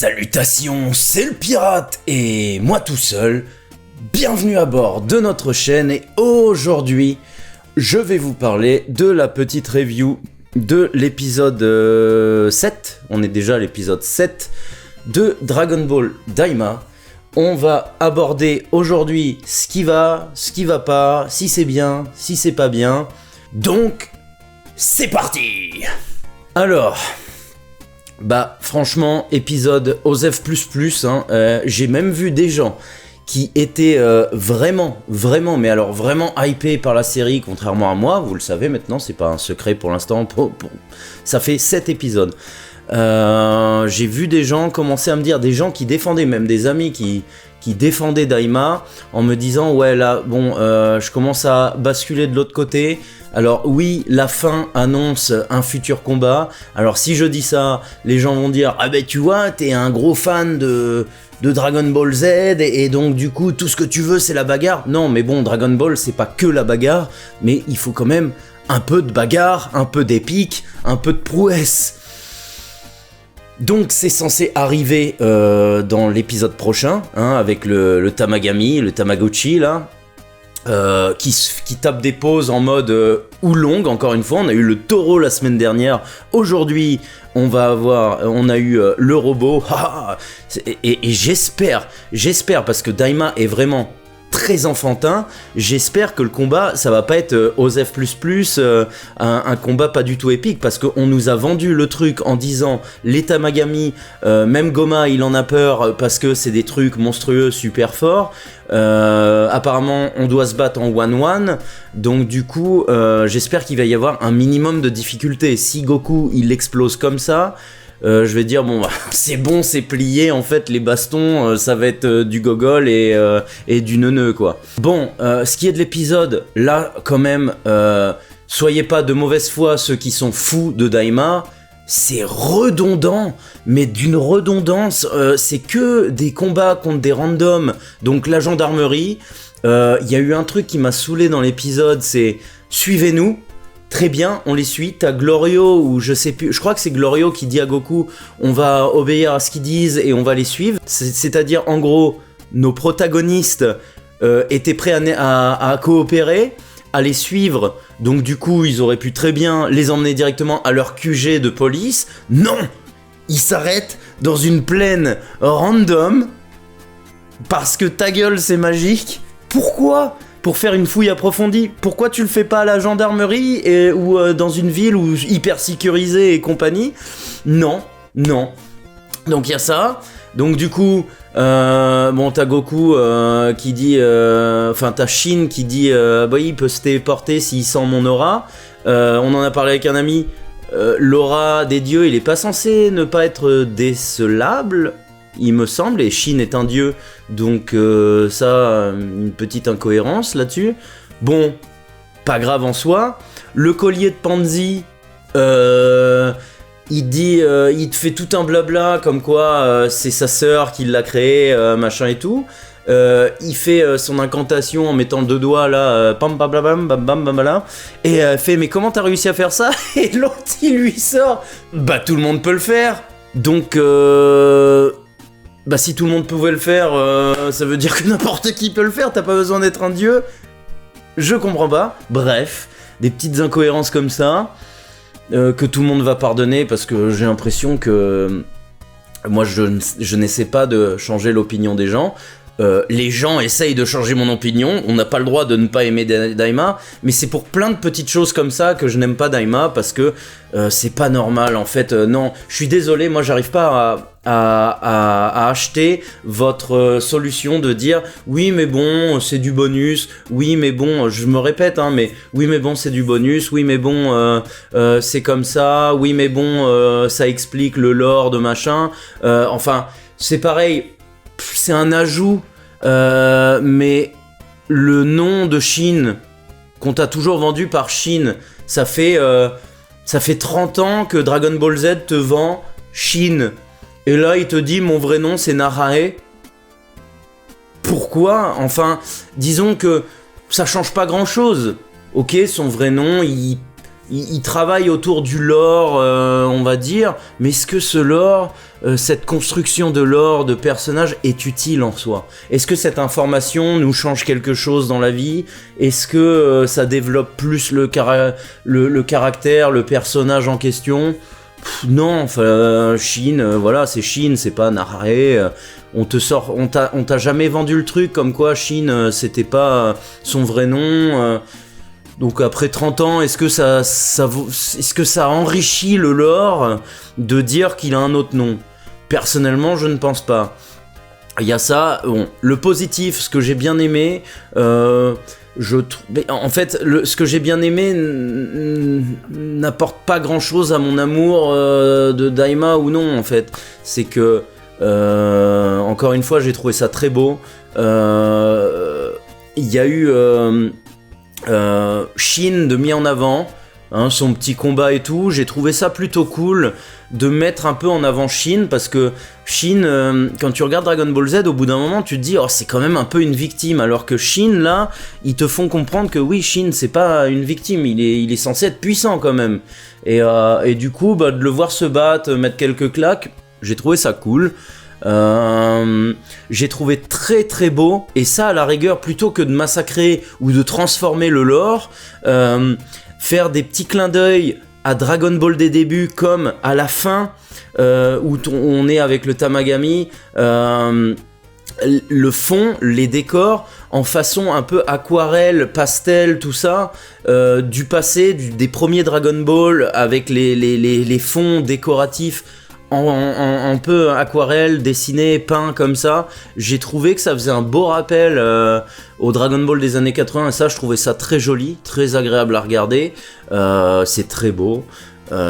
Salutations, c'est le pirate et moi tout seul. Bienvenue à bord de notre chaîne et aujourd'hui, je vais vous parler de la petite review de l'épisode 7. On est déjà à l'épisode 7 de Dragon Ball Daima. On va aborder aujourd'hui ce qui va pas, si c'est bien, si c'est pas bien. Donc, c'est parti! Alors... franchement, épisode OZEF++, j'ai même vu des gens qui étaient vraiment, mais alors vraiment hypés par la série, contrairement à moi, vous le savez maintenant, c'est pas un secret pour l'instant, ça fait 7 épisodes. J'ai vu des gens commencer à me dire, des gens qui défendaient, même des amis qui défendaient Daima, en me disant, ouais là, bon, je commence à basculer de l'autre côté. Alors oui, la fin annonce un futur combat. Alors si je dis ça, les gens vont dire « Ah ben tu vois, t'es un gros fan de Dragon Ball Z et donc du coup tout ce que tu veux c'est la bagarre. » Non mais bon, Dragon Ball c'est pas que la bagarre, mais il faut quand même un peu de bagarre, un peu d'épique, un peu de prouesse. Donc c'est censé arriver dans l'épisode prochain, avec le Tamagami, le Tamagotchi là. Qui tape des pauses en mode oolong, encore une fois, on a eu le taureau la semaine dernière, aujourd'hui on a eu le robot, et j'espère, parce que Daima est vraiment très enfantin, j'espère que le combat, ça va pas être OZEF++, un combat pas du tout épique, parce qu'on nous a vendu le truc en disant, les Tamagami, même Goma il en a peur, parce que c'est des trucs monstrueux, super forts, apparemment on doit se battre en 1-1, donc du coup, j'espère qu'il va y avoir un minimum de difficulté. Si Goku il explose comme ça, je vais dire bon c'est bon, c'est plié en fait, les bastons ça va être du gogol et du neuneu quoi. Bon, ce qui est de l'épisode là quand même, soyez pas de mauvaise foi ceux qui sont fous de Daima, c'est redondant, mais d'une redondance, c'est que des combats contre des randoms, donc la gendarmerie, y a eu un truc qui m'a saoulé dans l'épisode, c'est suivez-nous. Très bien, on les suit, t'as Glorio, ou je sais plus, je crois que c'est Glorio qui dit à Goku, on va obéir à ce qu'ils disent et on va les suivre. C'est-à-dire, en gros, nos protagonistes étaient prêts à coopérer, à les suivre, donc du coup, ils auraient pu très bien les emmener directement à leur QG de police. Non! Ils s'arrêtent dans une plaine random, parce que ta gueule, c'est magique. Pourquoi ? Pour faire une fouille approfondie. Pourquoi tu le fais pas à la gendarmerie ou dans une ville où hyper sécurisée et compagnie ? Non. Donc il y a ça. Donc du coup, t'as Goku qui dit... t'as Shin qui dit il peut se téléporter s'il sent mon aura. On en a parlé avec un ami. L'aura des dieux, il est pas censé ne pas être décelable, il me semble, et Shin est un dieu, donc ça, une petite incohérence là-dessus. Bon, pas grave en soi. Le collier de Pansy, il te fait tout un blabla, comme quoi c'est sa sœur qui l'a créé, machin et tout. Il fait son incantation en mettant le deux doigts là, pam bam bam bam bam bam là, et fait mais comment t'as réussi à faire ça? Et l'autre il lui sort, tout le monde peut le faire, donc si tout le monde pouvait le faire, ça veut dire que n'importe qui peut le faire, t'as pas besoin d'être un dieu. Je comprends pas. Bref, des petites incohérences comme ça, que tout le monde va pardonner, parce que j'ai l'impression que moi je n'essaie pas de changer l'opinion des gens. Les gens essayent de changer mon opinion, on n'a pas le droit de ne pas aimer Daima, mais c'est pour plein de petites choses comme ça que je n'aime pas Daima, parce que c'est pas normal en fait. Non, je suis désolé, moi j'arrive pas à acheter votre solution de dire oui mais bon c'est du bonus, oui mais bon, je me répète mais oui mais bon c'est du bonus, oui mais bon c'est comme ça, oui mais bon ça explique le lore de machin, c'est pareil. C'est un ajout, mais le nom de Shin, qu'on t'a toujours vendu par Shin, ça fait 30 ans que Dragon Ball Z te vend Shin. Et là, il te dit, mon vrai nom, c'est Narae. Pourquoi ? Enfin, disons que ça change pas grand-chose. Ok, son vrai nom, il travaille autour du lore, on va dire, mais est-ce que ce lore, cette construction de lore, de personnages, est utile en soi? Est-ce que cette information nous change quelque chose dans la vie? Est-ce que ça développe plus le caractère, le personnage en question? Non, enfin, Shin, voilà, c'est Shin, c'est pas Nahare. On t'a jamais vendu le truc comme quoi Shin, c'était pas son vrai nom. Donc après 30 ans, est-ce que ça enrichit le lore de dire qu'il a un autre nom? Personnellement, je ne pense pas. Il y a ça, bon, le positif, ce que j'ai bien aimé, en fait, ce que j'ai bien aimé n'apporte pas grand-chose à mon amour de Daima ou non, en fait. C'est que, encore une fois, j'ai trouvé ça très beau. Il y a eu Shin de mis en avant, hein, son petit combat et tout. J'ai trouvé ça plutôt cool de mettre un peu en avant Shin, parce que Shin, quand tu regardes Dragon Ball Z, au bout d'un moment tu te dis, oh, c'est quand même un peu une victime, alors que Shin, là, ils te font comprendre que oui, Shin, c'est pas une victime, il est censé être puissant quand même, et du coup, bah, de le voir se battre, mettre quelques claques, j'ai trouvé ça cool. J'ai trouvé très très beau, et ça, à la rigueur, plutôt que de massacrer ou de transformer le lore, faire des petits clins d'œil à Dragon Ball des débuts, comme à la fin où on est avec le Tamagami, le fond, les décors en façon un peu aquarelle, pastel, tout ça, du passé, des premiers Dragon Ball, avec les fonds décoratifs en peu aquarelle, dessiné, peint comme ça. J'ai trouvé que ça faisait un beau rappel au Dragon Ball des années 80, et ça, je trouvais ça très joli, très agréable à regarder. C'est très beau,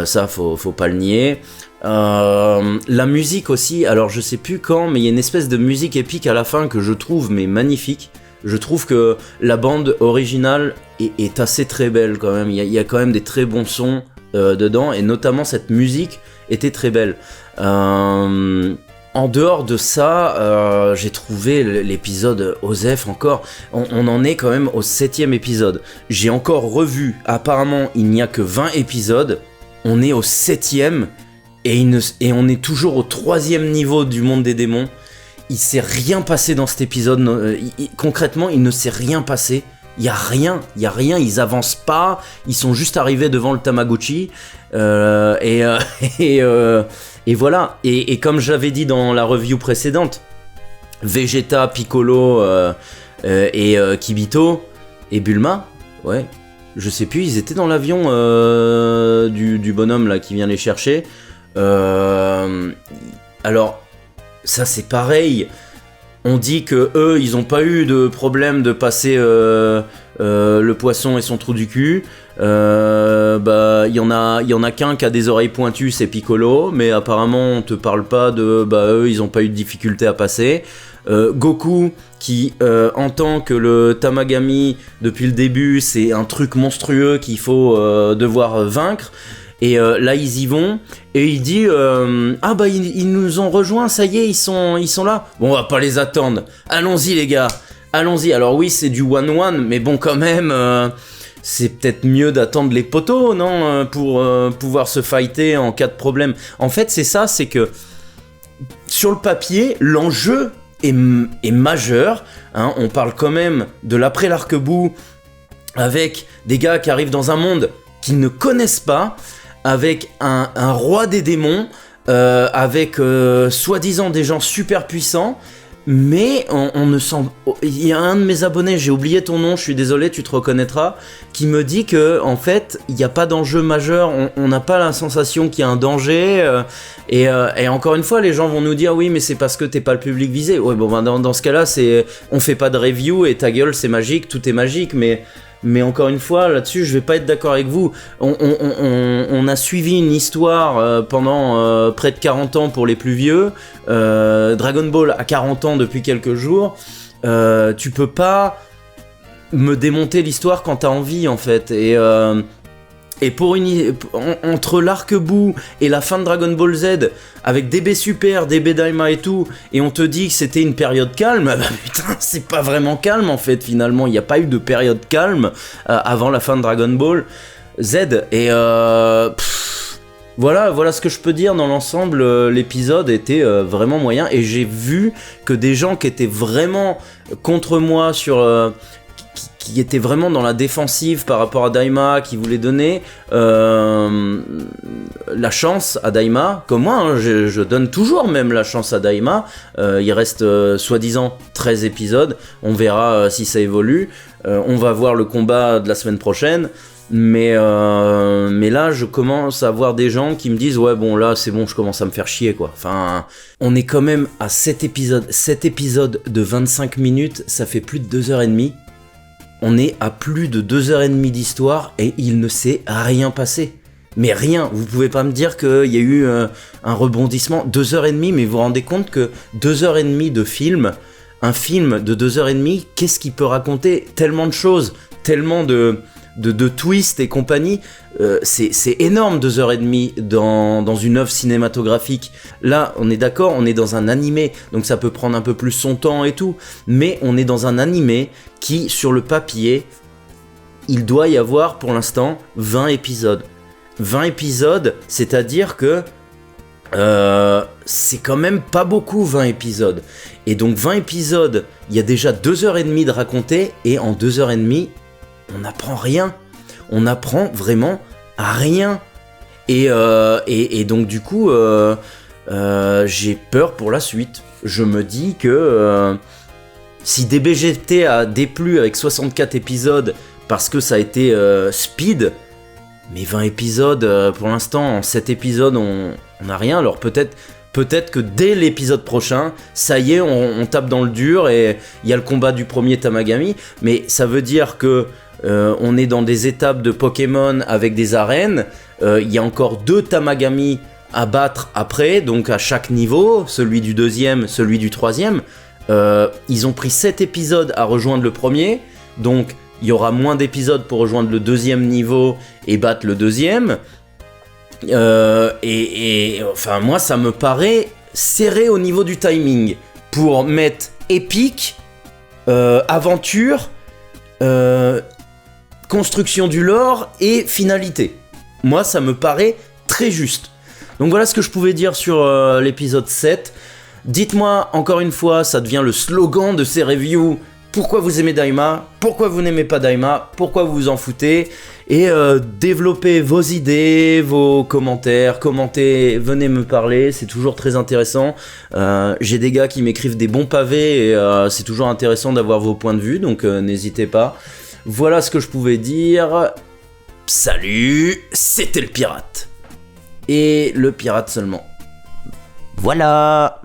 ça faut pas le nier. La musique aussi, alors je sais plus quand, mais il y a une espèce de musique épique à la fin que je trouve mais magnifique. Je trouve que la bande originale est assez très belle quand même, il y a quand même des très bons sons dedans, et notamment cette musique était très belle. En dehors de ça, j'ai trouvé l'épisode Osef encore, on en est quand même au 7ème épisode. J'ai encore revu, apparemment il n'y a que 20 épisodes, on est au 7ème, et on est toujours au 3ème niveau du monde des démons. Il s'est rien passé dans cet épisode, concrètement il ne s'est rien passé. Il y a rien, ils avancent pas, ils sont juste arrivés devant le Tamagotchi, et voilà. Et comme j'avais dit dans la review précédente, Vegeta, Piccolo et Kibito et Bulma, ouais, je sais plus, ils étaient dans l'avion du bonhomme là qui vient les chercher. Alors ça c'est pareil. On dit que eux, ils ont pas eu de problème de passer le poisson et son trou du cul. Bah, il y en a qu'un qui a des oreilles pointues, c'est Piccolo, mais apparemment on te parle pas de, bah eux, ils ont pas eu de difficulté à passer. Goku, qui entend que le Tamagami depuis le début, c'est un truc monstrueux qu'il faut devoir vaincre. Et là ils y vont, et il dit ah bah ils nous ont rejoints, ça y est, ils sont là. Bon, on va pas les attendre. Allons-y les gars, allons-y. Alors oui, c'est du 1-1, mais bon quand même, c'est peut-être mieux d'attendre les poteaux, non, pour pouvoir se fighter en cas de problème. En fait, c'est ça, c'est que sur le papier, l'enjeu est majeur. Hein, on parle quand même de l'après l'arc-bout, avec des gars qui arrivent dans un monde qu'ils ne connaissent pas, avec un roi des démons, avec soi-disant des gens super puissants, mais on ne sent... Il y a un de mes abonnés, j'ai oublié ton nom, je suis désolé, tu te reconnaîtras, qui me dit que en fait, il n'y a pas d'enjeu majeur, on n'a pas la sensation qu'il y a un danger, et encore une fois, les gens vont nous dire, oui, mais c'est parce que t'es pas le public visé. Ouais, bon, ben, dans ce cas-là, on fait pas de review, et ta gueule, c'est magique, tout est magique, mais encore une fois, là-dessus, je vais pas être d'accord avec vous. On a suivi une histoire pendant près de 40 ans pour les plus vieux. Dragon Ball a 40 ans depuis quelques jours. Tu peux pas me démonter l'histoire quand t'as envie, en fait. Et entre l'arc-bout et la fin de Dragon Ball Z, avec DB Super, DB Daima et tout, et on te dit que c'était une période calme, bah putain, c'est pas vraiment calme en fait, finalement, il n'y a pas eu de période calme avant la fin de Dragon Ball. Z. Et voilà ce que je peux dire dans l'ensemble. L'épisode était vraiment moyen, et j'ai vu que des gens qui étaient vraiment contre moi qui étaient vraiment dans la défensive par rapport à Daima, qui voulaient donner la chance à Daima, comme moi, hein, je donne toujours même la chance à Daima. Il reste soi-disant 13 épisodes, on verra si ça évolue. On va voir le combat de la semaine prochaine. Mais là, je commence à voir des gens qui me disent ouais bon là c'est bon, je commence à me faire chier quoi. Enfin, on est quand même à 7 épisodes. 7 épisodes de 25 minutes, ça fait plus de 2h30. On est à plus de 2h30 d'histoire et il ne s'est rien passé. Mais rien, vous pouvez pas me dire qu'il y a eu un rebondissement. 2h30, mais vous vous rendez compte que 2h30 de film, un film de 2h30, qu'est-ce qu'il peut raconter? Tellement de choses, tellement de twists et compagnie, c'est énorme 2h30 dans une œuvre cinématographique. Là, on est d'accord, on est dans un animé, donc ça peut prendre un peu plus son temps et tout, mais on est dans un animé qui, sur le papier, il doit y avoir pour l'instant 20 épisodes. 20 épisodes, c'est-à-dire que c'est quand même pas beaucoup 20 épisodes. Et donc 20 épisodes, il y a déjà 2h30 de raconter, et en 2h30, on n'apprend rien. On apprend vraiment à rien. Et donc du coup, j'ai peur pour la suite. Je me dis que si DBGT a déplu avec 64 épisodes parce que ça a été speed, mais 20 épisodes, pour l'instant, en 7 épisodes, on n'a rien. Alors peut-être que dès l'épisode prochain, ça y est, on tape dans le dur et il y a le combat du premier Tamagami. Mais ça veut dire que on est dans des étapes de Pokémon avec des arènes. Il y a encore 2 Tamagami à battre après, donc à chaque niveau, celui du deuxième, celui du troisième. Ils ont pris 7 épisodes à rejoindre le premier, donc il y aura moins d'épisodes pour rejoindre le deuxième niveau et battre le deuxième. Enfin, moi, ça me paraît serré au niveau du timing pour mettre épique, aventure, construction du lore et finalité. Moi, ça me paraît très juste. Donc voilà ce que je pouvais dire sur l'épisode 7. Dites-moi encore une fois, ça devient le slogan de ces reviews. Pourquoi vous aimez Daima? Pourquoi vous n'aimez pas Daima? Pourquoi vous vous en foutez? Et développez vos idées, vos commentaires, commentez, venez me parler, c'est toujours très intéressant. J'ai des gars qui m'écrivent des bons pavés et c'est toujours intéressant d'avoir vos points de vue, donc n'hésitez pas. Voilà ce que je pouvais dire. Salut, c'était le pirate. Et le pirate seulement. Voilà.